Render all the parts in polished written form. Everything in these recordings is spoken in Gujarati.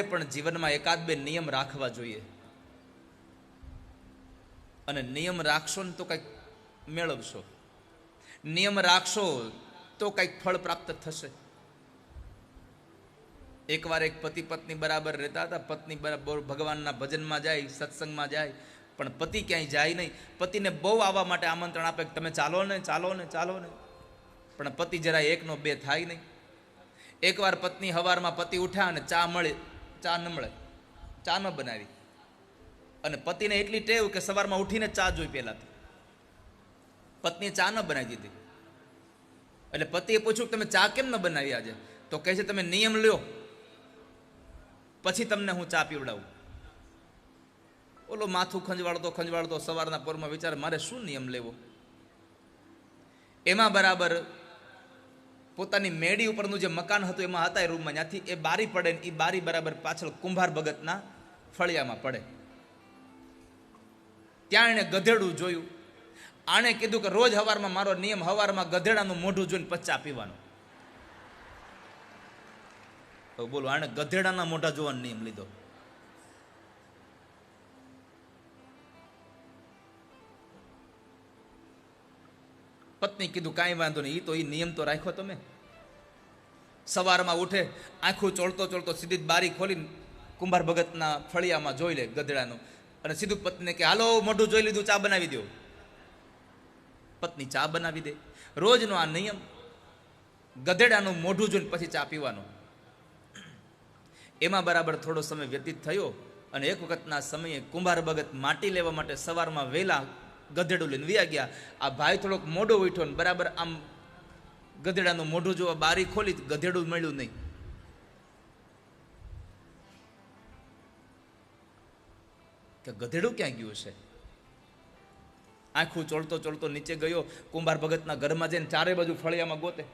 પણ જીવનમાં એકાદ બે નિયમ રાખવા જોઈએ. અને નિયમ રાખશો ને તો કંઈક મેળવશો, નિયમ રાખશો તો કંઈક ફળ પ્રાપ્ત થશે. એકવાર એક પતિ પત્ની બરાબર રહેતા હતા. પત્ની બરાબર ભગવાનના ભજનમાં જાય, સત્સંગમાં જાય, પણ પતિ ક્યાંય જાય નહીં. પતિને બહુ આવવા માટે આમંત્રણ આપે કે તમે ચાલો ને ચાલો ને ચાલો ને, પણ પતિ જરા એકનો બે થાય નહીં. એકવાર પત્ની હવારમાં પતિ ઉઠ્યા અને ચા ન મળે, ચા ન બનાવી. અને પતિને એટલી ટેવ કે સવારમાં ઉઠીને ચા જોઈ પહેલા તો. પત્નીએ ચા ન બનાવી દીધી. એટલે પતિએ પૂછ્યું કે તમે ચા કેમ ન બનાવી આજે? તો કહે છે તમે નિયમ લ્યો પછી તમને હું ચા પીવડાવું. ઓલો માથું ખંજવાળતો સવારના પોરમાં વિચાર મારે શું નિયમ લેવો. એમાં બરાબર પોતાની મેડી ઉપરનું જે મકાન હતું એમાં હતા એ રૂમમાં, ત્યાંથી એ બારી પડે ને એ બારી બરાબર પાછળ કુંભાર ભગતના ફળિયામાં પડે. ત્યાં એણે ગધેડું જોયું. આણે કીધું કે રોજ હવારમાં મારો નિયમ હવારમાં ગધેડાનું મોઢું જોઈને પછી ચા પીવાનું. તો બોલો, આણે ગધેડાના મોઢા જોવાનો નિયમ લીધો. પત્ની કીધું કાંઈ વાંધો નહીં, એ નિયમ તો રાખ્યો તમે. સવારમાં ઉઠે, આંખું ચોળતો સીધી બારી ખોલીને કુંભાર ભગતના ફળિયામાં જોઈ લે ગધેડાનું, અને સીધું પત્નીને કે હાલો મોઢું જોઈ લીધું, ચા બનાવી દો. પત્ની ચા બનાવી દે. રોજનો આ નિયમ, ગધેડાનું મોઢું જોઈને પછી ચા પીવાનું. એમાં બરાબર થોડો સમય વ્યતીત થયો અને એક વખતના સમયે કુંભાર ભગત માટી લેવા માટે સવારમાં વહેલા ગધેડું લઈને વ્યા ગયા. આ ભાઈ થોડોક મોઢો ઉઠ્યો ને બરાબર આમ ગધેડાનું મોઢું જોવા બારી ખોલી, ગધેડું મળ્યું નહીં. કે ગધેડું ક્યાં ગયું છે? આંખું ચોળતો નીચે ગયો, કુંભાર ભગતના ઘરમાં જઈને ચારે બાજુ ફળિયામાં ગોતે.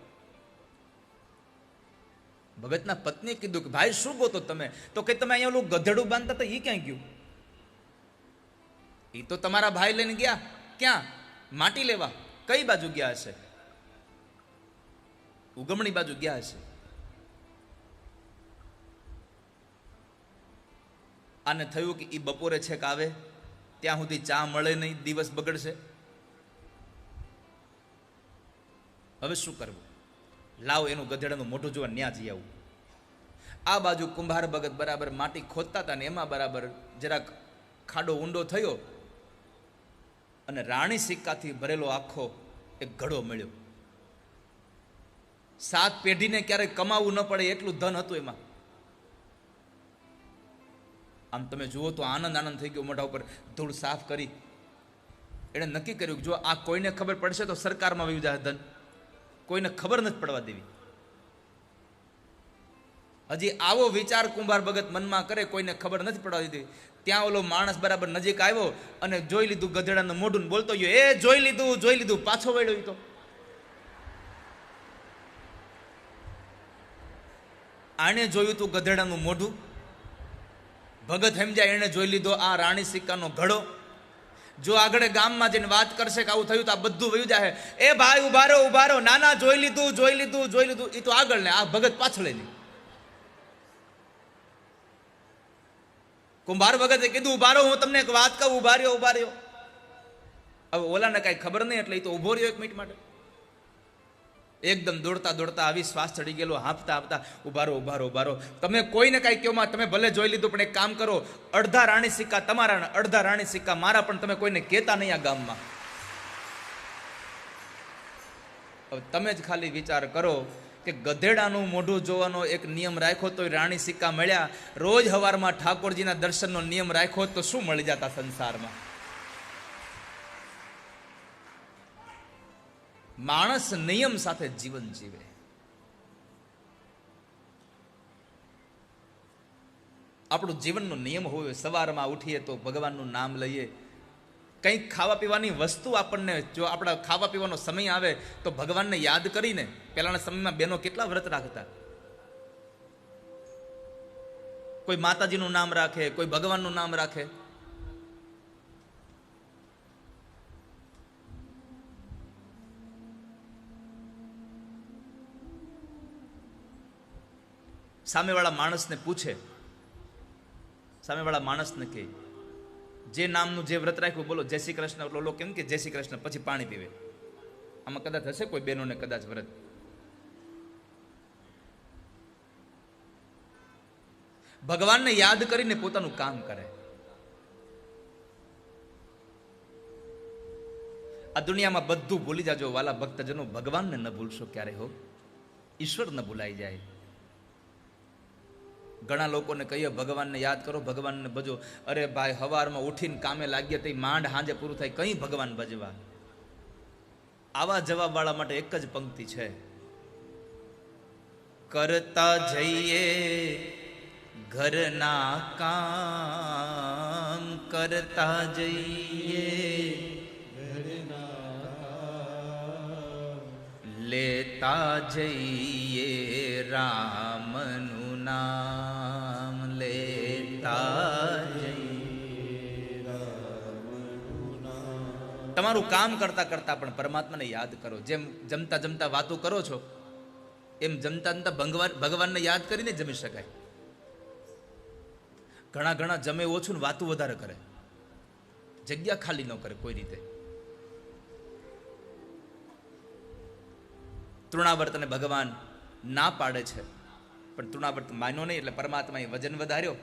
ભગતના પત્નીએ કીધું કે ભાઈ શું ગોતો તમે? તો કે તમે અહીંયા ઓલું ગધેડું બાંધતા હતા એ ક્યાં ગયું? એ તો તમારા ભાઈ લઈને ગયા. ક્યાં? માટી લેવા. કઈ બાજુ ગયા હશે? ઉગમણી બાજુ ગયા હશે. આને થયું કે એ બપોરે છેક આવે ત્યાં સુધી ચા મળે નહીં, દિવસ બગડશે. હવે શું કરવું? લાવ એનું ગધેડાનું મોઢું જોવા ન્યા જઈ આવું. આ બાજુ કુંભાર ભગત બરાબર માટી ખોદતા હતા ને એમાં બરાબર જરાક ખાડો ઊંડો થયો અને રાણી સિક્કાથી ભરેલો આખો એક ઘડો મળ્યો. 7 પેઢીને ક્યારેય કમાવું ન પડે એટલું ધન હતું એમાં. આમ તમે જુઓ તો આનંદ થઈ ગયો. મોઢા ઉપર ધૂળ સાફ કરી એણે નક્કી કર્યું કે જો આ કોઈને ખબર પડશે તો સરકારમાં વહી જાય ધન, કોઈને ખબર નથી પડવા દેવી. હજી આવો વિચાર કુંભાર ભગત મનમાં કરે, કોઈને ખબર નથી પડવા દીધી. ત્યાં ઓલો માણસ બરાબર નજીક આવ્યો અને જોઈ લીધું ગધેડાનું મોઢું, બોલતો ગયો એ જોઈ લીધું, પાછો વળ્યો. તો આણે જોયું તું ગધેડાનું મોઢું. ભગત સમજાય એણે જોઈ લીધો આ રાણી સિક્કાનો ઘડો. જો આગળ ગામમાં જઈને વાત કરશે કે આવું થયું તો આ બધું વયું જાય. એ ભાઈ ઉભા રહો, નાના જોઈ લીધું. એ તો આગળ ને આ ભગત પાછળ નહીં. કુંભાર ભગતે કીધું ઉભા રહો, હું તમને એક વાત કહું. ઉભા રહ્યો. હવે ઓલાને કઈ ખબર નહીં એટલે એ તો ઉભો રહ્યો 1 મિનિટ માટે. એકદમ દોડતા આવી શ્વાસ ચડી ગયેલો, હાંફતા ઉભા રહો. તમે કોઈને કઈ કહો, તમે ભલે જોઈ લીધું પણ એક કામ કરો, અડધા રાણી સિક્કા તમારા, અડધા રાણી સિક્કા મારા, પણ તમે કોઈને કહેતા નહીં આ ગામમાં. હવે તમે જ ખાલી વિચાર કરો કે ગધેડાનું મોઢું જોવાનો એક નિયમ રાખ્યો તો રાણી સિક્કા મળ્યા. રોજ હવારમાં ઠાકોરજીના દર્શનનો નિયમ રાખ્યો તો શું મળી જતા સંસારમાં? માણસ નિયમ સાથે જીવન જીવે. આપણું જીવનનો નિયમ હોય, સવારમાં ઉઠીએ તો ભગવાનનું નામ લઈએ. કંઈક ખાવા પીવાની વસ્તુ આપણને, જો આપણા ખાવા પીવાનો સમય આવે તો ભગવાનને યાદ કરીને. પહેલાના સમયમાં બહેનો કેટલા વ્રત રાખતા. કોઈ માતાજીનું નામ રાખે, કોઈ ભગવાનનું નામ રાખે. સામેવાળા માણસને પૂછે સામેવાળા માણસને કહે, જે નામનું જે વ્રત રાખ્યું બોલો જય શ્રી કૃષ્ણ, એટલે લોકો કેમ કે જય શ્રી કૃષ્ણ પછી પાણી પીવે. આમાં કદાચ હશે કોઈ બહેનોને કદાચ વ્રત. ભગવાનને યાદ કરીને પોતાનું કામ કરે. આ દુનિયામાં બધું ભૂલી જાજો વાલા ભક્તજનો, ભગવાનને ન ભૂલશો ક્યારે હો. ઈશ્વર ન ભૂલાઈ જાય. ઘણા લોકોને કહીએ ભગવાનને યાદ કરો, ભગવાનને ભજો. અરે ભાઈ, હવારમાં ઉઠીને કામે લાગીએ તો માંડ હાંજે પૂરું થાય, કઈ ભગવાન ભજવા. આવા જવાબ વાળા માટે એક જ પંક્તિ છે, કરતા જઈએ ઘરના કામ, કરતા જઈએ લેતા જઈએ રામનું નામ, લેતા જઈએ રામનું નામ. તમારું કામ કરતા કરતા પણ પરમાત્માને યાદ કરો. જેમ જમતા જમતા વાતો કરો છો એમ જમતા જમતા ભગવાનને યાદ કરીને જમી શકાય. ઘણા ઘણા જમે ઓછું ને વાતું વધારે કરે, જગ્યા ખાલી ન કરે કોઈ રીતે. તૃણાવર્તને ભગવાન ના પાડે છે, પણ તૃણાવર્ત માન્યો નહીં એટલે પરમાત્માએ વજન વધાર્યો.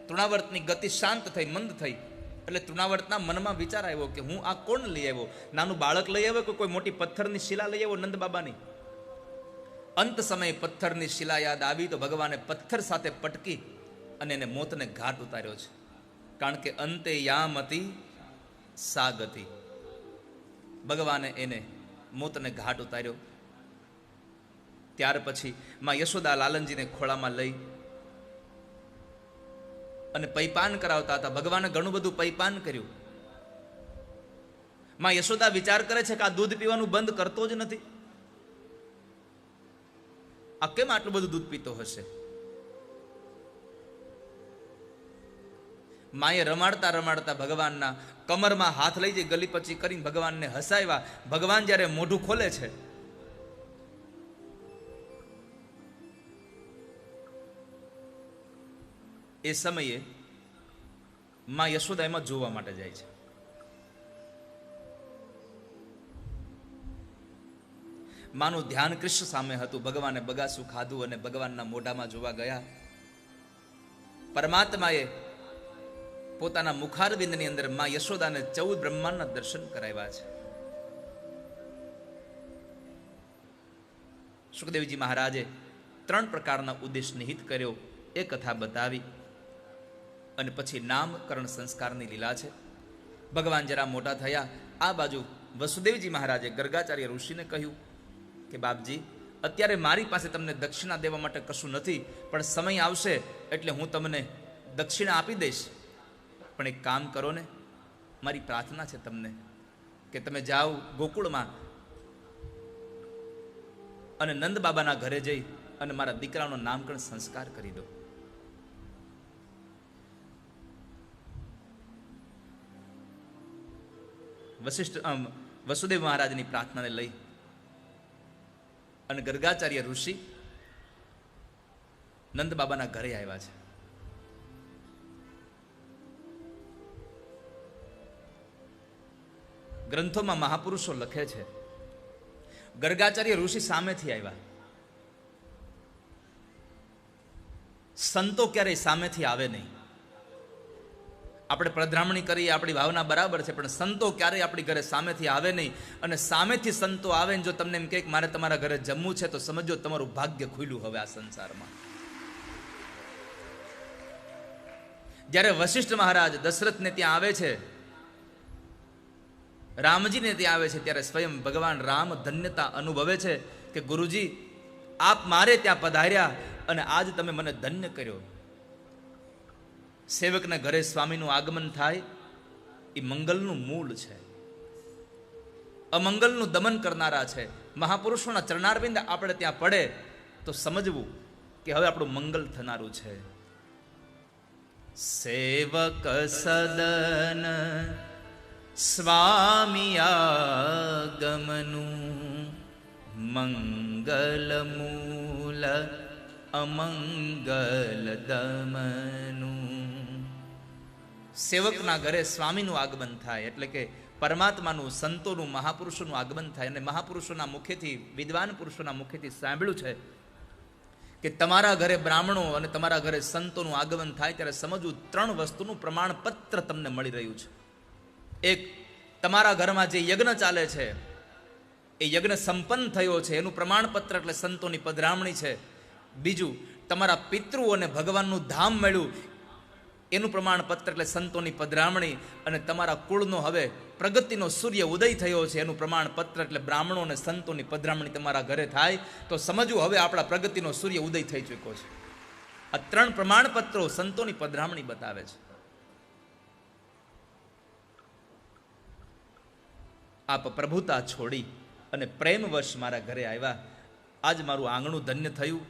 તૃણાવર્તની ગતિ શાંત થઈ, મંદ થઈ. એટલે તૃણાવર્તના મનમાં વિચાર આવ્યો કે હું આ કોણ લઈ આવ્યો? નાનું બાળક લઈ આવ્યો કે કોઈ મોટી પથ્થરની શિલા લઈ આવ્યો નંદ બાબાની? અંત સમયે પથ્થરની શિલા યાદ આવી તો ભગવાને પથ્થર સાથે પટકી અને એને મોતને ઘાટ ઉતાર્યો છે. કારણ કે અંતે યામતી સા ગતિ. ભગવાને એને મોતને ઘાટ ઉતાર્યો. ત્યાર પછી માં યશોદા લાલનજીને ખોળામાં લઈ અને પૈપાન કરાવતા હતા. ભગવાને ઘણું બધું પૈપાન કર્યું. માં યશોદા વિચાર કરે છે કે આ દૂધ પીવાનું બંધ કરતો જ નથી, આ કેમ આટલું બધું દૂધ પીતો હશે? માએ રમાડતા રમાડતા ભગવાનના કમરમાં હાથ લઈ જઈ ગલીપચી કરીને ભગવાનને હસાવ્યા. ભગવાન જ્યારે મોઢું ખોલે છે એ સમયે માં યશોદા એમાં જોવા માટે જાય છે. માનું ધ્યાન કૃષ્ણ સામે હતું. ભગવાને બગાસું ખાધું અને ભગવાનના મોઢામાં જોવા ગયા. પરમાત્માએ પોતાના મુખારવિંદની અંદર માં યશોદાને 14 બ્રહ્માંડના દર્શન કરાવ્યા છે. સુખદેવજી મહારાજે 3 પ્રકારના ઉદ્દેશ નિહિત કર્યો, એ કથા બતાવી અને પછી નામકરણ સંસ્કારની લીલા છે. ભગવાન જરા મોટા થયા. આ બાજુ વસુદેવજી મહારાજે ગર્ગાચાર્ય ઋષિને કહ્યું કે બાપજી, અત્યારે મારી પાસે તમને દક્ષિણા દેવા માટે કશું નથી, પણ સમય આવશે એટલે હું તમને દક્ષિણા આપી દઈશ. પણ એક કામ કરો ને, મારી પ્રાર્થના છે તમને કે તમે જાઓ ગોકુળમાં અને નંદ બાબાના ઘરે જઈ અને મારા દીકરાનો નામકરણ સંસ્કાર કરી દો. વસુદેવ મહારાજની પ્રાર્થનાને લઈ અને ગર્ગાચાર્ય ઋષિ નંદ બાબાના ઘરે આવ્યા છે. ગ્રંથોમાં મહાપુરુષો લખે છે, ગર્ગાચાર્ય ઋષિ સામેથી આવ્યા. સંતો ક્યારેય સામેથી આવે નહીં. આપણે પ્રધ્રામણી કરીએ, આપણી ભાવના બરાબર છે, પણ સંતો ક્યારેય આપણી ઘરે સામેથી આવે નહીં. અને સામેથી સંતો આવે ને જો તમને એમ કહે કે મારે તમારા ઘરે જમવું છે, તો સમજો તમારું ભાગ્ય ખુલ્યું હવે આ સંસારમાં. જ્યારે વશિષ્ઠ મહારાજ દશરથને ત્યાં આવે છે, રામજીને ત્યાં આવે છે, ત્યારે સ્વયં ભગવાન રામ ધન્યતા અનુભવે છે કે ગુરુજી, આપ મારે ત્યાં પધાર્યા અને આજ તમે મને ધન્ય કર્યો. સેવકના ઘરે સ્વામીનું આગમન થાય એ મંગલનું મૂળ છે, અમંગલનું દમન કરનારા છે. મહાપુરુષોના ચરણારવિંદ આપણે ત્યાં પડે તો સમજવું કે હવે આપણું મંગલ થનારું છે. સેવક સદન સ્વામી આગમનું મંગલ મૂલ અમંગલ દમનું. સેવકના ઘરે સ્વામીનું આગમન થાય, એટલે કે પરમાત્માનું, સંતોનું, મહાપુરુષોનું આગમન થાય. અને મહાપુરુષોના મુખેથી, વિદ્વાન પુરુષોના મુખેથી સાંભળ્યું છે કે તમારા ઘરે બ્રાહ્મણો અને તમારા ઘરે સંતોનું આગમન થાય ત્યારે સમજવું 3 વસ્તુનું પ્રમાણપત્ર તમને મળી રહ્યું છે. એક, તમારા ઘરમાં જે યજ્ઞ ચાલે છે એ યજ્ઞ સંપન્ન થયો છે એનું પ્રમાણપત્ર એટલે સંતોની પધરામણી છે. બીજું, તમારા પિતૃઓને ભગવાનનું ધામ મળ્યું એનું પ્રમાણપત્ર એટલે સંતોની પધરામણી. અને તમારા કુળનો હવે પ્રગતિનો સૂર્ય ઉદય થયો છે એનું પ્રમાણપત્ર એટલે બ્રાહ્મણો અને સંતોની પધરામણી તમારા ઘરે થાય તો સમજવું હવે આપણા પ્રગતિનો સૂર્ય ઉદય થઈ ચૂક્યો છે. આ 3 પ્રમાણપત્રો સંતોની પધરામણી બતાવે છે. આપ પ્રભુતા છોડી અને પ્રેમવશ મારા ઘરે આવ્યા. આજ મારું આંગણું ધન્ય થયું,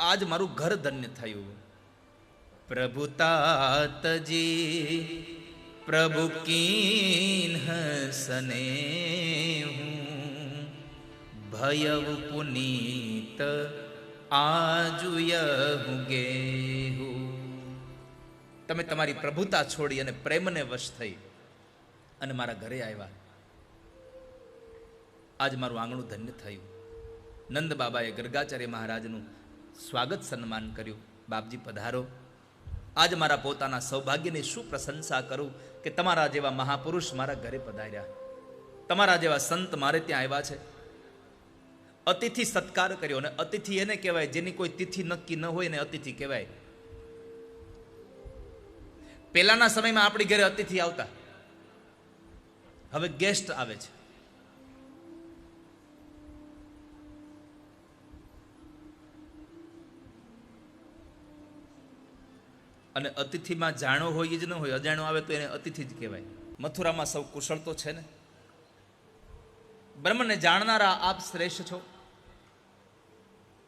આજ મારું ઘર ધન્ય થયું. પ્રભુતા તજી પ્રભુ કીન સને હું ભયવ પુનીત આજુય ગે હું. તમે તમારી પ્રભુતા છોડી અને પ્રેમને વશ થઈ અને મારા ઘરે આવ્યા. આજ મારું આંગણું ધન્ય થયું. નંદ બાબાએ ગર્ગાચાર્ય મહારાજનું સ્વાગત સન્માન કર્યું. બાપજી પધારો. આજ મારા પોતાના સૌભાગ્યની શું પ્રશંસા કરું કે તમારા જેવા મહાપુરુષ મારા ઘરે પધાર્યા, તમારા જેવા સંત મારે ત્યાં આવ્યા છે. અતિથિ સત્કાર કર્યો. અને અતિથિ એને કહેવાય જેની કોઈ તિથિ નક્કી ન હોય ને અતિથિ કહેવાય. પહેલાના સમયમાં આપણી ઘરે અતિથિ આવતા, હવે ગેસ્ટ આવે છે. અને અતિથિમાં જાણો હોય જ ન હોય, અજાણો આવે તો એને અતિથિ જ કહેવાય. મથુરામાં સૌ કુશળ તો છે ને. બ્રહ્મને જાણનારા આપ શ્રેષ્ઠ છો.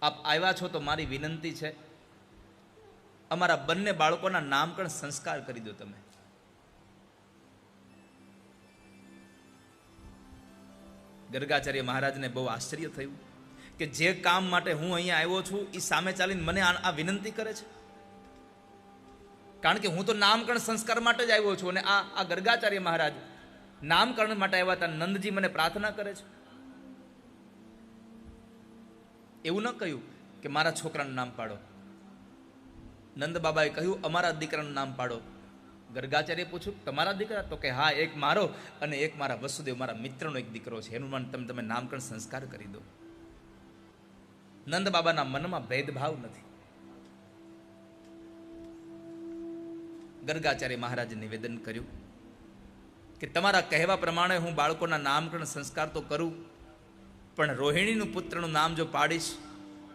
આપ આવ્યા છો તો મારી વિનંતી છે, અમારા બંને બાળકોના નામકરણ સંસ્કાર કરી દો તમે. ગર્ગાચાર્ય મહારાજને બહુ આશ્ચર્ય થયું કે જે કામ માટે હું અહીંયા આવ્યો છું એ સામે ચાલીને મને આ વિનંતી કરે છે. કારણ કે હું તો નામકરણ સંસ્કાર માટે જ આવ્યો છું અને આ ગર્ગાચાર્ય મહારાજ નામકરણ માટે આવ્યા હતા. નંદજી મને પ્રાર્થના કરે છે. એવું ન કહ્યું કે મારા છોકરાનું નામ પાડો. નંદ બાબાએ કહ્યું અમારા દીકરાનું નામ પાડો. ગર્ગાચાર્ય પૂછ્યું તમારા દીકરા? તો કે હા, એક મારો અને એક મારા વસુદેવ, મારા મિત્રનો એક દીકરો છે, એનું નામ તમે નામકરણ સંસ્કાર કરી દો. નંદ બાબાના મનમાં ભેદભાવ નથી. ગર્ગાચાર્ય મહારાજે નિવેદન કર્યું કે તમારા કહેવા પ્રમાણે હું બાળકોના નામકરણ સંસ્કાર તો કરું, પણ રોહિણીનું પુત્રનું નામ જો પાડીશ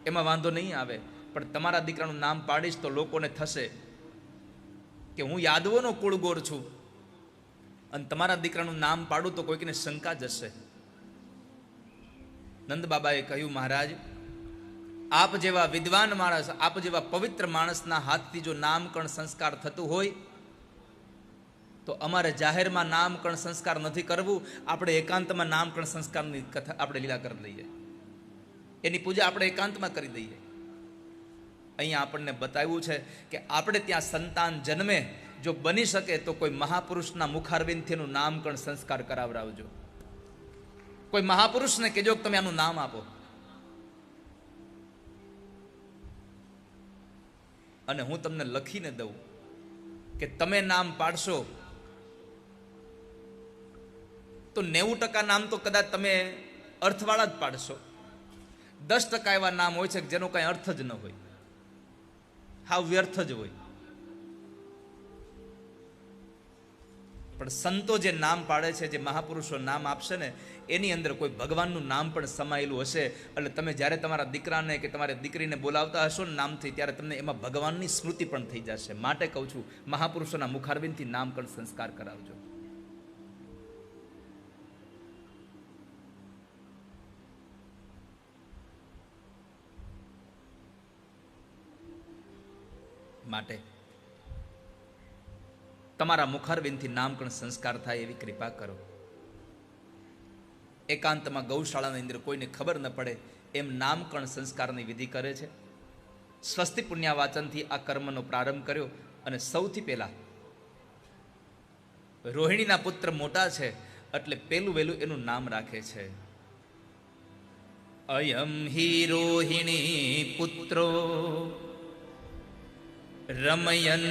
એમાં વાંધો નહીં આવે, પણ તમારા દીકરાનું નામ પાડીશ તો લોકોને થશે કે હું યાદવોનો કુળગોર છું અને તમારા દીકરાનું નામ પાડું તો કોઈકને શંકા જશે. નંદ બાબાએ કહ્યું મહારાજ, આપ જેવા વિદ્વાન માણસ, આપ જેવા પવિત્ર માણસના હાથથી જો નામકરણ સંસ્કાર થતું હોય તો અમારે જાહેરમાં નામકરણ સંસ્કાર નથી કરવું, આપણે એકાંતમાં નામકરણ સંસ્કારની કથા આપણે લીલા કરી દઈએ, એની પૂજા આપણે એકાંતમાં કરી દઈએ. અહીંયા આપણને બતાવ્યું છે કે આપણે ત્યાં સંતાન જન્મે જો બની શકે તો કોઈ મહાપુરુષના મુખારવિંદથી એનું નામકરણ સંસ્કાર કરાવરાવજો. કોઈ મહાપુરુષને કહેજો કે તમે આનું નામ આપો. અને હું તમને લખીને દઉં કે તમે નામ પાડશો તો 90% નામ તો કદાચ તમે અર્થવાળા જ પાડશો. 10% એવા નામ હોય છે કે જેનો કાંઈ અર્થ જ ન હોય, હાવ વ્યર્થ જ હોય. પણ સંતો જે નામ પાડે છે, જે મહાપુરુષો નામ આપશે ને, એની અંદર કોઈ ભગવાનનું નામ પણ સમાયેલું હશે. એટલે તમે જ્યારે તમારા દીકરાને કે તમારી દીકરીને બોલાવતા હશો ને નામથી, ત્યારે તમને એમાં ભગવાનની સ્મૃતિ પણ થઈ જશે. માટે કહું છું, મહાપુરુષોના મુખારબિંદથી નામકરણ સંસ્કાર કરાવજો. માટે તમારા મુખારબિંદથી નામકરણ સંસ્કાર થાય એવી કૃપા કરો. એકાંતમાં ગૌશાળાની અંદર કોઈને ખબર ન પડે એમ નામકરણ સંસ્કારની વિધિ કરે છે. સ્વસ્તિ પુણ્યા વાચનથી આ કર્મનો પ્રારંભ કર્યો અને સૌથી પહેલા રોહિણીના પુત્ર મોટા છે એટલે પેલું વેલું એનું નામ રાખે છે. અયમ હિ રોહિણી પુત્રો રમયન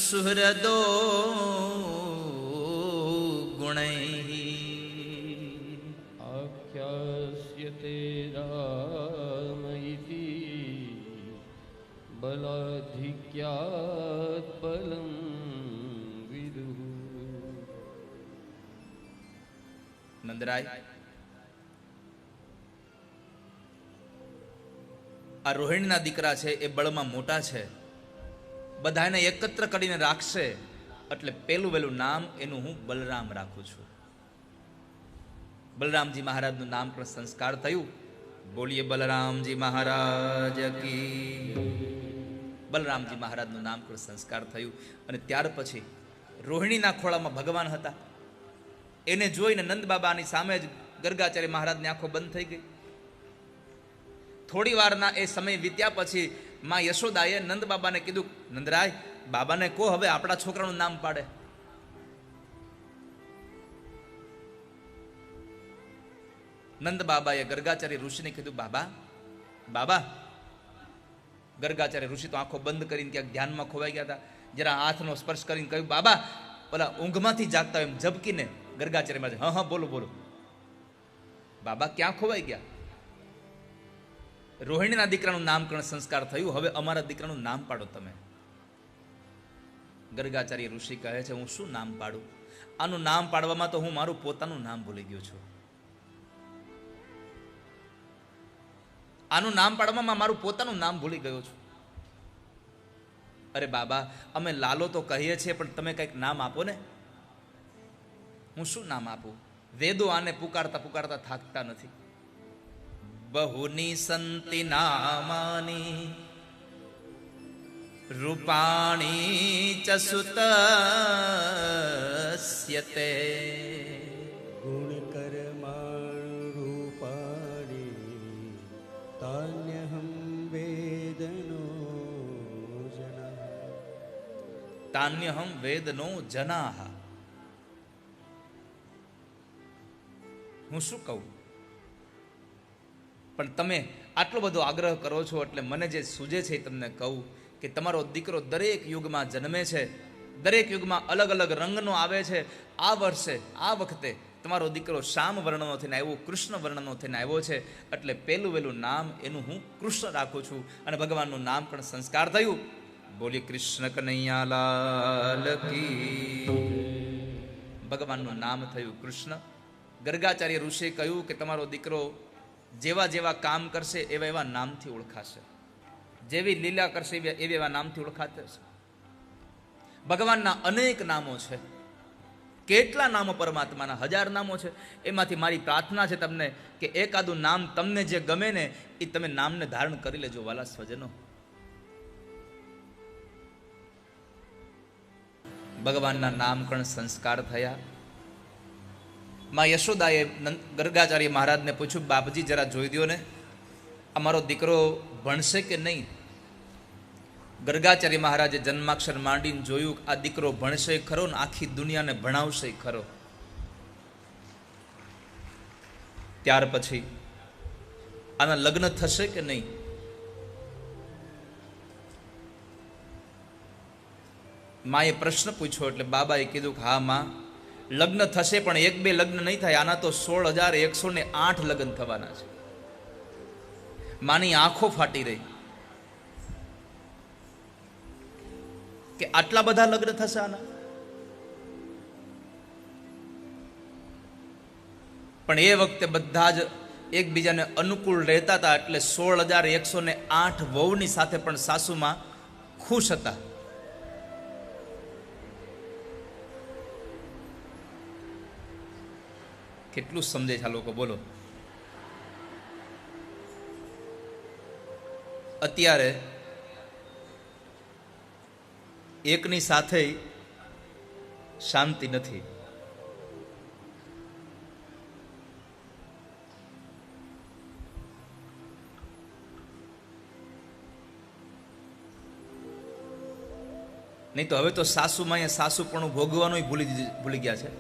સુહૃદો ગુણૈ આખ્યાસ્યતે રામ ઇતિ બલાધિક્યાત બલમ વિદુઃ. નંદરાય, આ રોહિણીના દીકરા છે એ બળમાં મોટા છે, બધાને એકત્ર કરીને રાખશે એટલે પેલું વેલું નામ એનું હું બલરામ રાખું છું. બલરામજી મહારાજનું નામકરણ સંસ્કાર થયું. બોલીએ બલરામજી મહારાજ કી. બલરામજી મહારાજનું નામકરણ સંસ્કાર થયું અને ત્યાર પછી રોહિણીના ખોળામાં ભગવાન હતા. એને જોઈને નંદ બાબાની સામે જ ગર્ગાચાર્ય મહારાજની આંખો બંધ થઈ ગઈ. થોડી વારના એ સમય વીત્યા પછી માં યશોદાએ નંદ બાબાને કીધું, નંદરાય, બાબાને કહો હવે આપણા છોકરાનું નામ પાડે. નંદ બાબાએ ગર્ગાચાર્ય ઋષિને કીધું, બાબા બાબા. ગર્ગાચાર્ય ઋષિ તો આંખો બંધ કરીને ક્યાંક ધ્યાનમાં ખોવાઈ ગયા હતા. જરા હાથનો સ્પર્શ કરીને કહ્યું, બાબા. ઓલા ઊંઘમાંથી જાગતા એમ ઝબકીને ગર્ગાચાર્ય માં, હા હા બોલો બોલો. બાબા ક્યાં ખોવાઈ ગયા? રોહિણીના દીકરાનું નામકરણ સંસ્કાર થયું, હવે અમારા દીકરાનું નામ પાડો તમે. ગર્ગાચાર્ય ઋષિ કહે છે, હું શું નામ પાડું? આનું નામ પાડવામાં તો હું મારું પોતાનું નામ ભૂલી ગયો છું. આનું નામ પાડવામાં મારું પોતાનું નામ ભૂલી ગયો છું. અરે બાબા, અમે લાલો તો કહીએ છીએ, પણ તમે કંઈક નામ આપો ને. હું શું નામ આપું? વેદો આને પુકારતા પુકારતા થાકતા નથી. બહુની સંતિ નામાની રૂપાણી ચ સુતસ્યતે ગુણકર્માણ રૂપાણી તાન્યહમ વેદનો જના. તાન્યહમ વેદનો જનાહ. હું શું કહું? પણ તમે આટલો બધો આગ્રહ કરો છો એટલે મને જે સૂજે છે એ તમને કહું કે તમારો દીકરો દરેક યુગમાં જન્મે છે, દરેક યુગમાં અલગ અલગ રંગનો આવે છે. આ વર્ષે આ વખતે તમારો દીકરો શ્યામ વર્ણનો થઈને આવ્યો, કૃષ્ણ વર્ણનો થઈને આવ્યો છે એટલે પેલું વેલું નામ એનું હું કૃષ્ણ રાખું છું. અને ભગવાનનું નામકરણ સંસ્કાર થયું. બોલી કૃષ્ણ કનૈયાલાલ કી. ભગવાનનું નામ થયું કૃષ્ણ. ગર્ગાચાર્ય ઋષિએ કહ્યું કે તમારો દીકરો જેવા જેવા કામ કરશે એવા એવા નામથી ઓળખાશે, જેવી લીલા કરશે એવી એવા નામથી ઓળખાશે. ભગવાનના અનેક નામો છે. કેટલા નામો પરમાત્માના? 1000 નામો છે. એમાંથી મારી પ્રાર્થના છે તમને કે એકાદું નામ તમને જે ગમે ને એ તમે નામને ધારણ કરી લેજો વાલા સ્વજનો. ભગવાનના નામકરણ સંસ્કાર થયા. માં યશોદાએ ગર્ગાચાર્ય મહારાજને પૂછ્યું, બાપજી જરા જોઈ દો ને, અમારો દીકરો ભણશે કે નહીં? ગર્ગાચાર્ય મહારાજે જન્માક્ષર માંડીને જોયું, આ દીકરો ભણશે ખરો ને આખી દુનિયાને ભણાવશે ખરો. ત્યાર પછી આના લગ્ન થશે કે નહીં? માએ પ્રશ્ન પૂછ્યો એટલે બાબાએ કીધું કે હા માં, લગ્ન થશે પણ 1-2 લગ્ન નહીં થાય. આના તો 16,108 લગ્ન થવાના છે. માની આંખો ફાટી રહી કે આટલા બધા લગ્ન થશે આના. પણ એ વખતે બધા જ એકબીજાને અનુકૂળ રહેતા હતા એટલે 16,108 વહુની સાથે પણ સાસુમાં ખુશ હતા. કેટલું સમજે છે આ લોકો? બોલો. અત્યારે એકની સાથે શાંતિ નથી. નહીં તો હવે તો સાસુમાં અહીંયા સાસુપણું ભોગવાનું ભૂલી ગયા છે.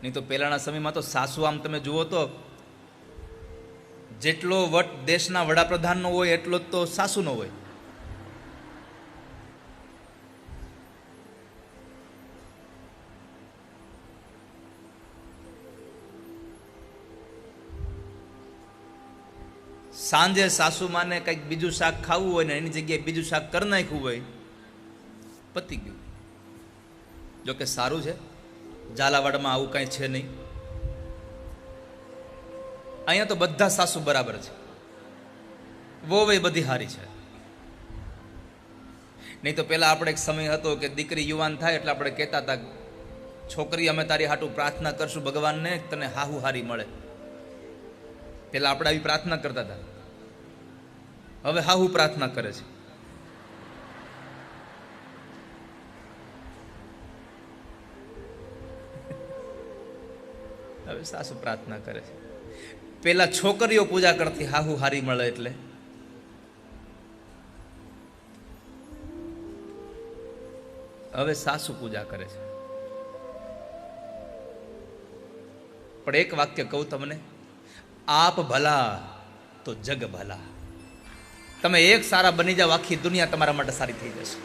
નહીં તો પહેલાના સમયમાં તો સાસુ આમ તમે જુઓ તો જેટલો વટ દેશના વડાપ્રધાનનો હોય એટલો જ તો સાસુનો હોય. સાંજે સાસુમાને કંઈક બીજું શાક ખાવું હોય ને એની જગ્યાએ બીજું શાક કરી નાખ્યું હોય, પતી ગયું. જોકે સારું છે, ઝાલાવાડમાં આવું કાંઈ છે નહીં. અહીંયા તો બધા સાસુ બરાબર છે, વહુ બધી હારી છે. નહીં તો પેલા આપણે એક સમય હતો કે દીકરી યુવાન થાય એટલે આપણે કહેતા હતા, છોકરી અમે તારી હાટું પ્રાર્થના કરશું ભગવાનને તને હાહુ હારી મળે. પેલા આપણે આવી પ્રાર્થના કરતા હતા, હવે હાહુ પ્રાર્થના કરે છે. હવે સાસુ પ્રાર્થના કરે છે. પેલા છોકરીઓ પૂજા કરતી હાહુ હારી મળે એટલે. હવે સાસુ પૂજા કરે છે. પણ એક વાક્ય કહું તમને, આપ ભલા તો જગ ભલા. તમે એક સારા બની જાઓ, આખી દુનિયા તમારા માટે સારી થઈ જશે.